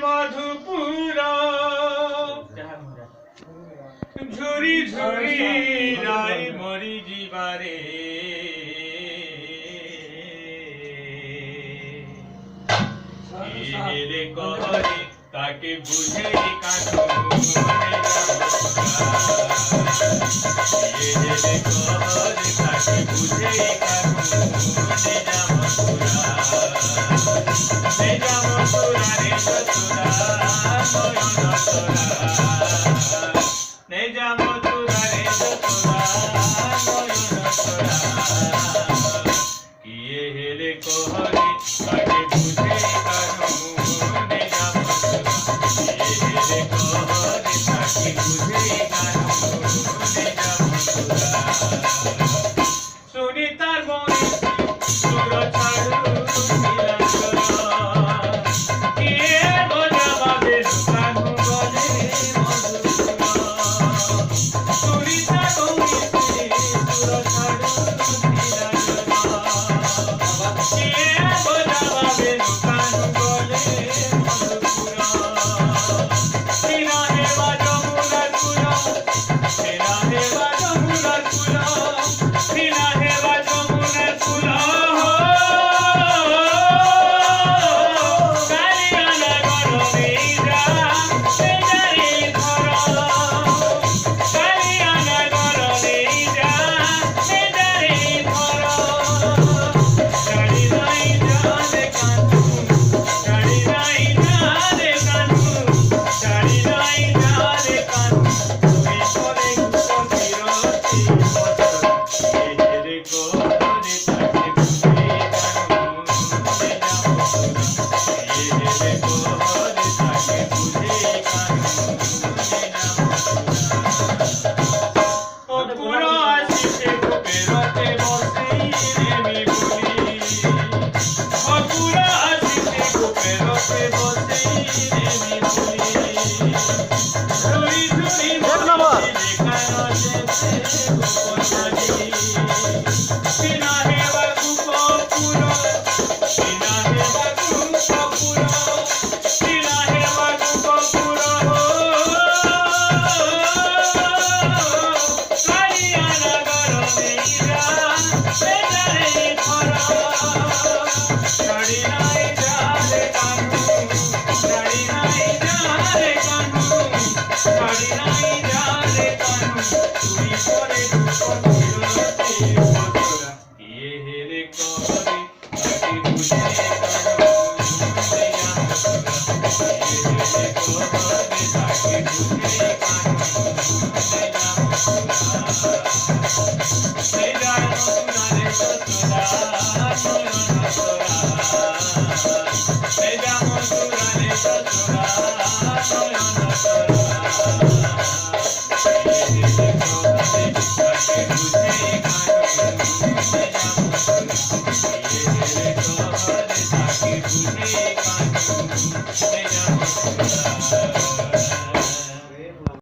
মধুপুর ঝুরি ঝুরি রাই মরি জীবারে এলে কহরে তাকে বুঝে কানু এলে কহরে তাকে বুঝে কানু নিজাম পুরা রে চতুরা নয়ন তোরা নিজাম পুরা রে চতুরা নয়ন তোরা কিয়ে হেলে কহরে তাকে বুঝে কানু নিজাম পুরা হেলে কহরে তাকে বুঝে কানু নিজাম পুরা শুনি তার মনে সুর ছাড়ু Thank you.